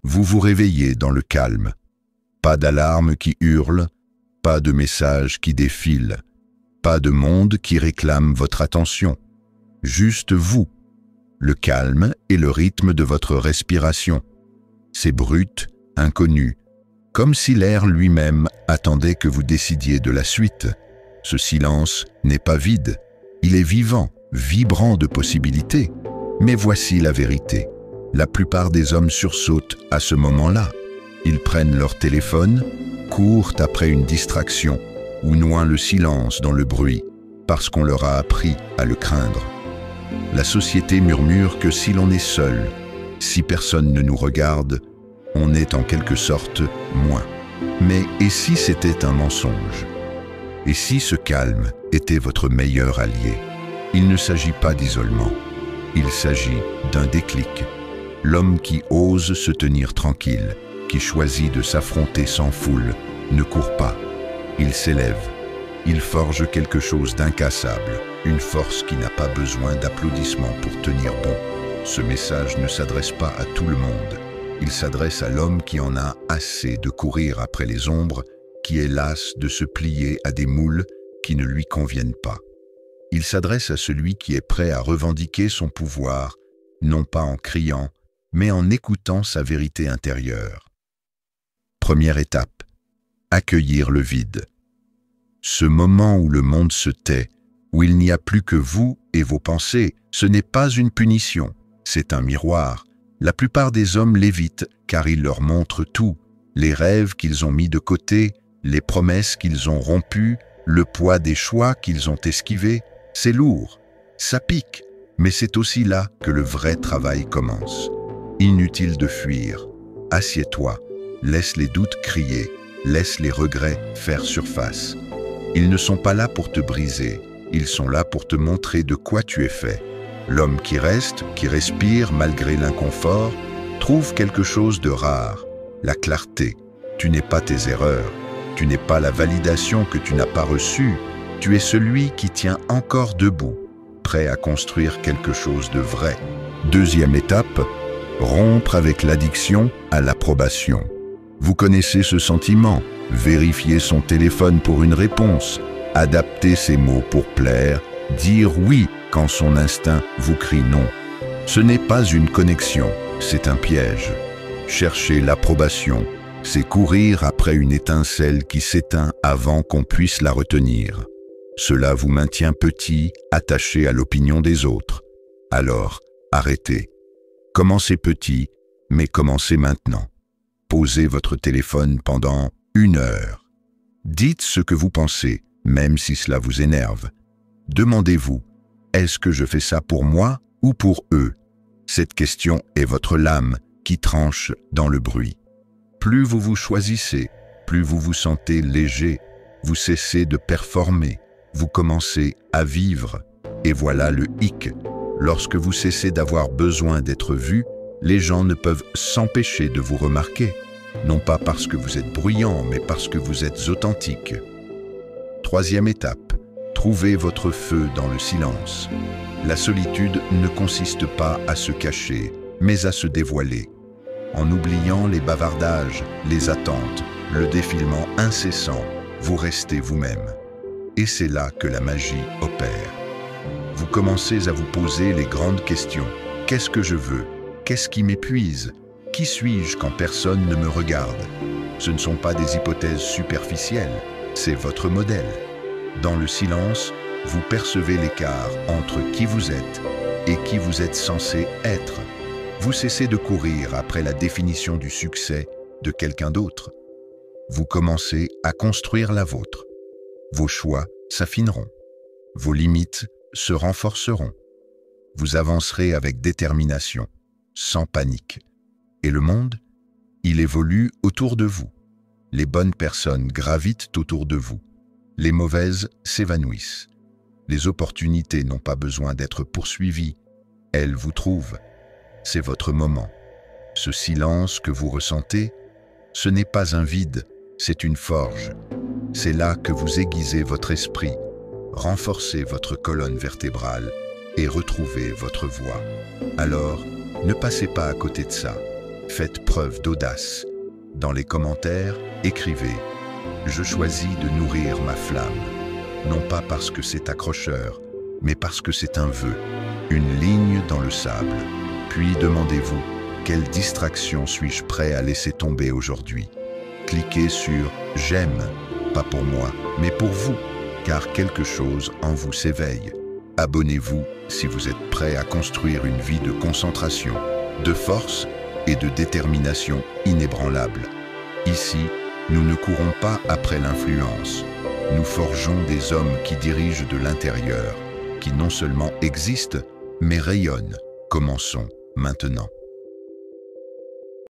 Vous vous réveillez dans le calme. Pas d'alarme qui hurle, pas de message qui défile, pas de monde qui réclame votre attention. Juste vous, le calme et le rythme de votre respiration. C'est brut, inconnu, comme si l'air lui-même attendait que vous décidiez de la suite. Ce silence n'est pas vide, il est vivant, vibrant de possibilités. Mais voici la vérité. La plupart des hommes sursautent à ce moment-là. Ils prennent leur téléphone, courent après une distraction ou noient le silence dans le bruit parce qu'on leur a appris à le craindre. La société murmure que si l'on est seul, si personne ne nous regarde, on est en quelque sorte moins. Mais et si c'était un mensonge? Et si ce calme était votre meilleur allié? Il ne s'agit pas d'isolement, il s'agit d'un déclic. L'homme qui ose se tenir tranquille, qui choisit de s'affronter sans foule, ne court pas. Il s'élève. Il forge quelque chose d'incassable, une force qui n'a pas besoin d'applaudissements pour tenir bon. Ce message ne s'adresse pas à tout le monde. Il s'adresse à l'homme qui en a assez de courir après les ombres, qui est las de se plier à des moules qui ne lui conviennent pas. Il s'adresse à celui qui est prêt à revendiquer son pouvoir, non pas en criant, mais en écoutant sa vérité intérieure. Première étape, accueillir le vide. Ce moment où le monde se tait, où il n'y a plus que vous et vos pensées, ce n'est pas une punition, c'est un miroir. La plupart des hommes l'évitent car il leur montre tout, les rêves qu'ils ont mis de côté, les promesses qu'ils ont rompues, le poids des choix qu'ils ont esquivés. C'est lourd, ça pique, mais c'est aussi là que le vrai travail commence. Inutile de fuir, assieds-toi, laisse les doutes crier, laisse les regrets faire surface. Ils ne sont pas là pour te briser, ils sont là pour te montrer de quoi tu es fait. L'homme qui reste, qui respire malgré l'inconfort, trouve quelque chose de rare, la clarté. Tu n'es pas tes erreurs, tu n'es pas la validation que tu n'as pas reçue, tu es celui qui tient encore debout, prêt à construire quelque chose de vrai. Deuxième étape, rompre avec l'addiction à l'approbation. Vous connaissez ce sentiment, vérifier son téléphone pour une réponse, adapter ses mots pour plaire, dire oui quand son instinct vous crie non. Ce n'est pas une connexion, c'est un piège. Chercher l'approbation, c'est courir après une étincelle qui s'éteint avant qu'on puisse la retenir. Cela vous maintient petit, attaché à l'opinion des autres. Alors, arrêtez. Commencez petit, mais commencez maintenant. Posez votre téléphone pendant 1 heure. Dites ce que vous pensez, même si cela vous énerve. Demandez-vous, est-ce que je fais ça pour moi ou pour eux? Cette question est votre lame qui tranche dans le bruit. Plus vous vous choisissez, plus vous vous sentez léger, vous cessez de performer, vous commencez à vivre. Et voilà le hic. Lorsque vous cessez d'avoir besoin d'être vu, les gens ne peuvent s'empêcher de vous remarquer. Non pas parce que vous êtes bruyant, mais parce que vous êtes authentique. Troisième étape, trouvez votre feu dans le silence. La solitude ne consiste pas à se cacher, mais à se dévoiler. En oubliant les bavardages, les attentes, le défilement incessant, vous restez vous-même. Et c'est là que la magie opère. Vous commencez à vous poser les grandes questions. Qu'est-ce que je veux? Qu'est-ce qui m'épuise? Qui suis-je quand personne ne me regarde? Ce ne sont pas des hypothèses superficielles, c'est votre modèle. Dans le silence, vous percevez l'écart entre qui vous êtes et qui vous êtes censé être. Vous cessez de courir après la définition du succès de quelqu'un d'autre. Vous commencez à construire la vôtre. Vos choix s'affineront. Vos limites se renforceront. Vous avancerez avec détermination, sans panique. Et le monde, il évolue autour de vous. Les bonnes personnes gravitent autour de vous. Les mauvaises s'évanouissent. Les opportunités n'ont pas besoin d'être poursuivies. Elles vous trouvent. C'est votre moment. Ce silence que vous ressentez, ce n'est pas un vide, c'est une forge. C'est là que vous aiguisez votre esprit, renforcez votre colonne vertébrale et retrouvez votre voix. Alors, ne passez pas à côté de ça. Faites preuve d'audace. Dans les commentaires, écrivez « Je choisis de nourrir ma flamme ». Non pas parce que c'est accrocheur, mais parce que c'est un vœu, une ligne dans le sable. Puis demandez-vous « Quelle distraction suis-je prêt à laisser tomber aujourd'hui ?» Cliquez sur « J'aime », pas pour moi, mais pour vous, car quelque chose en vous s'éveille. Abonnez-vous si vous êtes prêt à construire une vie de concentration, de force et de détermination inébranlable. Ici, nous ne courons pas après l'influence. Nous forgeons des hommes qui dirigent de l'intérieur, qui non seulement existent, mais rayonnent. Commençons maintenant.